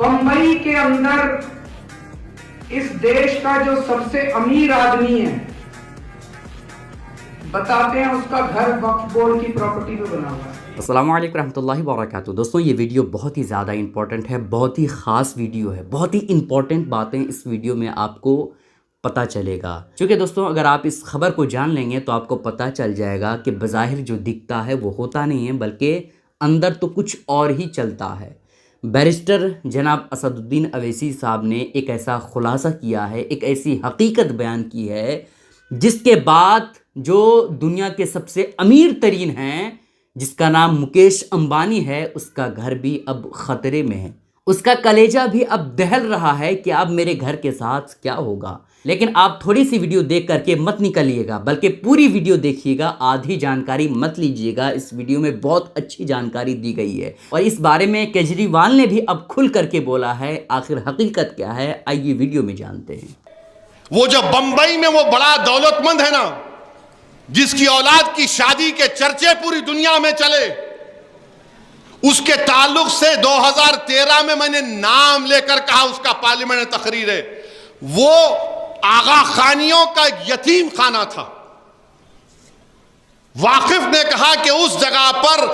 बंबई के अंदर इस देश का जो सबसे अमीर आदमी है, बताते हैं उसका घर वक्फ बोर्ड की प्रॉपर्टी पे बना हुआ है। अस्सलामु अलैकुम रहमतुल्लाहि व बरकातुहू। दोस्तों, ये वीडियो बहुत ही ज़्यादा इंपॉर्टेंट है, बहुत ही ख़ास वीडियो है, बहुत ही इंपॉर्टेंट बातें इस वीडियो में आपको पता चलेगा। क्योंकि दोस्तों, अगर आप इस खबर को जान लेंगे तो आपको पता चल जाएगा कि बज़ाहिर जो दिखता है वो होता नहीं है, बल्कि अंदर तो कुछ और ही चलता है। बैरिस्टर जनाब असदुद्दीन अवैसी साहब ने एक ऐसा खुलासा किया है, एक ऐसी हकीकत बयान की है, जिसके बाद जो दुनिया के सबसे अमीर तरीन हैं, जिसका नाम मुकेश अंबानी है, उसका घर भी अब ख़तरे में है। उसका कलेजा भी अब दहल रहा है कि अब मेरे घर के साथ क्या होगा। लेकिन आप थोड़ी सी वीडियो देख करके मत निकलिएगा, बल्कि पूरी वीडियो देखिएगा, आधी जानकारी मत लीजिएगा। इस वीडियो में बहुत अच्छी जानकारी दी गई है और इस बारे में केजरीवाल ने भी अब खुल करके बोला है। आखिर हकीकत क्या है, आइए वीडियो में जानते हैं। वो जो बंबई में वो बड़ा दौलतमंद है ना, जिसकी औलाद की शादी के चर्चे पूरी दुनिया में चले, उसके ताल्लुक से 2013 में मैंने नाम लेकर कहा, उसका पार्लियामेंट में तकरीर है, वो आगा खानियों का यतीम खाना था। वाकिफ ने कहा कि उस जगह पर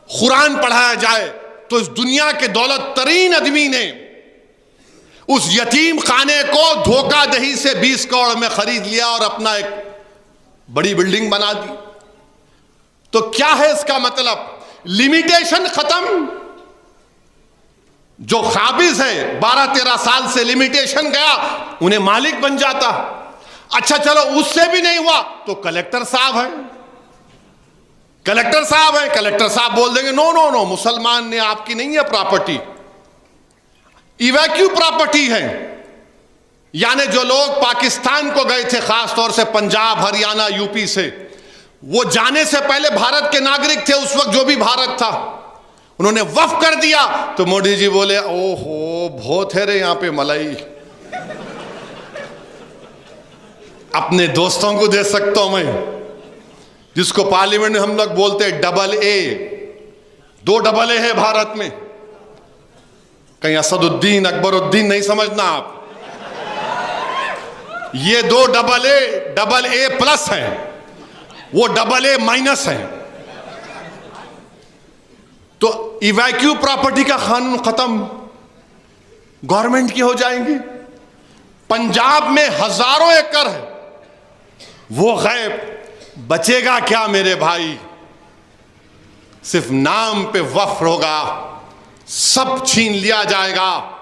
कुरान पढ़ाया जाए, तो इस दुनिया के दौलत तरीन आदमी ने उस यतीम खाने को धोखाधड़ी से 20 करोड़ में खरीद लिया और अपना एक बड़ी बिल्डिंग बना दी। तो क्या है इसका मतलब? लिमिटेशन खत्म। जो काबिज है 12-13 साल से लिमिटेशन गया, उन्हें मालिक बन जाता। अच्छा चलो, उससे भी नहीं हुआ तो कलेक्टर साहब हैं, कलेक्टर साहब हैं, कलेक्टर साहब बोल देंगे नो नो नो, मुसलमान ने आपकी नहीं है प्रॉपर्टी, इवैक्यू प्रॉपर्टी है। यानी जो लोग पाकिस्तान को गए थे, खास तौर से पंजाब, हरियाणा, यूपी से, वो जाने से पहले भारत के नागरिक थे। उस वक्त जो भी भारत था, उन्होंने वफ कर दिया। तो मोदी जी बोले, ओहो बहुत है रे यहाँ पे मलाई, अपने दोस्तों को दे सकता हूं मैं, जिसको पार्लियामेंट में हम लोग बोलते हैं डबल ए। 2 डबल ए है भारत में, कहीं असदुद्दीन अकबरुद्दीन नहीं समझना आप। ये 2 डबल ए प्लस है, वो डबल ए माइनस है। तो इवैक्यू प्रॉपर्टी का कानून खत्म, गवर्नमेंट की हो जाएंगी। पंजाब में हजारों एकड़ है, वो गैब। बचेगा क्या मेरे भाई? सिर्फ नाम पे वफ होगा, सब छीन लिया जाएगा।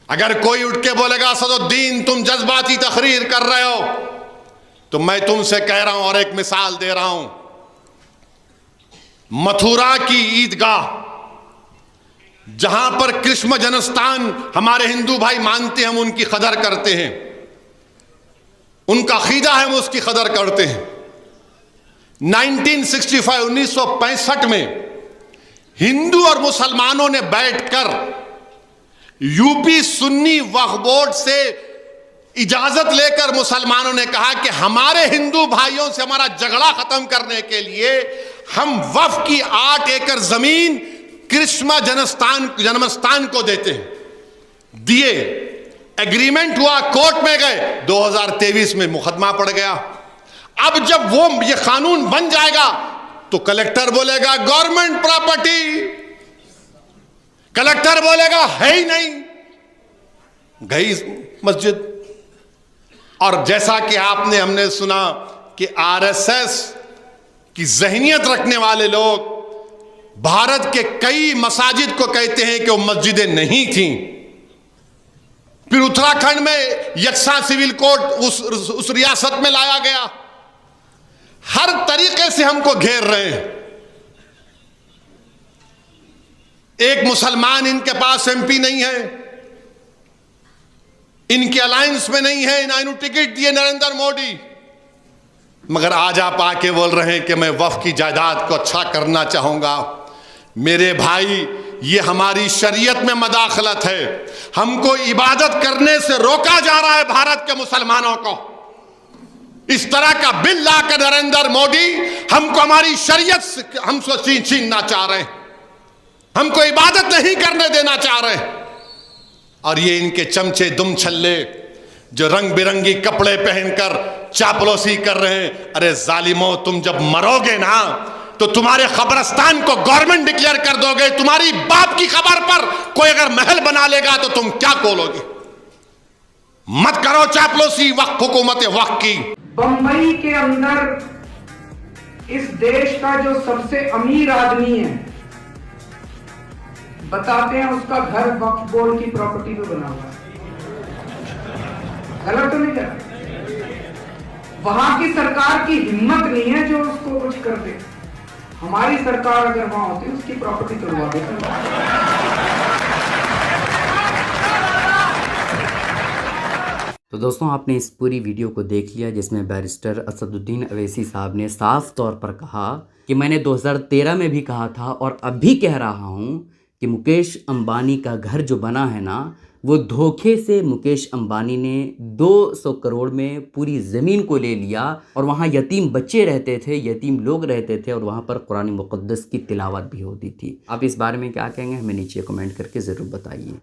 अगर कोई उठ के बोलेगा असदुद्दीन तुम जज्बाती तकरीर कर रहे हो, तो मैं तुमसे कह रहा हूं और एक मिसाल दे रहा हूं। मथुरा की ईदगाह, जहां पर कृष्ण जन्मस्थान हमारे हिंदू भाई मानते हैं, हम उनकी कदर करते हैं, उनका अकीदा है, हम उसकी कदर करते हैं। 1965 में हिंदू और मुसलमानों ने बैठकर यूपी सुन्नी वक्फ बोर्ड से इजाजत लेकर मुसलमानों ने कहा कि हमारे हिंदू भाइयों से हमारा झगड़ा खत्म करने के लिए हम वक्फ की 8 एकड़ जमीन कृष्ण जन्मस्थान को देते हैं। दिए, एग्रीमेंट हुआ, कोर्ट में गए, 2023 में मुकदमा पड़ गया। अब जब वो ये कानून बन जाएगा तो कलेक्टर बोलेगा गवर्नमेंट प्रॉपर्टी, कलेक्टर बोलेगा है ही नहीं, गई मस्जिद। और जैसा कि हमने सुना कि आरएसएस की ज़हनियत रखने वाले लोग भारत के कई मसाजिद को कहते हैं कि वो मस्जिदें नहीं थीं। फिर उत्तराखंड में यकसा सिविल कोड उस रियासत में लाया गया। हर तरीके से हमको घेर रहे हैं। एक मुसलमान इनके पास एमपी नहीं है, इनके अलायंस में नहीं है, इन्होंने टिकट दिए नरेंद्र मोदी, मगर आज आप आके बोल रहे हैं कि मैं वक्फ की जायदाद को अच्छा करना चाहूंगा। मेरे भाई, ये हमारी शरीयत में मदाखलत है। हमको इबादत करने से रोका जा रहा है भारत के मुसलमानों को। इस तरह का बिल लाकर नरेंद्र मोदी हमको हमारी शरीयत से हमसे छीनना चाह रहे हैं, हमको इबादत नहीं करने देना चाह रहे हैं। और ये इनके चमचे दुम छल्ले जो रंग बिरंगी कपड़े पहनकर चापलूसी कर रहे हैं। अरे जालिमो, तुम जब मरोगे ना तो तुम्हारे कब्रिस्तान को गवर्नमेंट डिक्लेयर कर दोगे। तुम्हारी बाप की खबर पर कोई अगर महल बना लेगा तो तुम क्या बोलोगे? मत करो चापलूसी वक्त हुकूमत वक्त की। बंबई के अंदर इस देश का जो सबसे अमीर आदमी है, बताते हैं उसका घर वक्फ बोर्ड की प्रॉपर्टी पे बना हुआ है। गलत तो नहीं कर? वहां की सरकार की हिम्मत नहीं है जो उसको कुछ कर दे। हमारी सरकार अगर वहां होती उसकी प्रॉपर्टी तोड़वा देती। तो दोस्तों, आपने इस पूरी वीडियो को देख लिया जिसमें बैरिस्टर असदुद्दीन अवैसी साहब ने साफ तौर पर कहा कि मैंने 2013 में भी कहा था और अब भी कह रहा हूं कि मुकेश अंबानी का घर जो बना है ना, वो धोखे से मुकेश अंबानी ने 200 करोड़ में पूरी ज़मीन को ले लिया और वहाँ यतीम बच्चे रहते थे, यतीम लोग रहते थे और वहाँ पर कुरान मुक़द्दस की तिलावत भी होती थी। आप इस बारे में क्या कहेंगे, हमें नीचे कमेंट करके ज़रूर बताइए।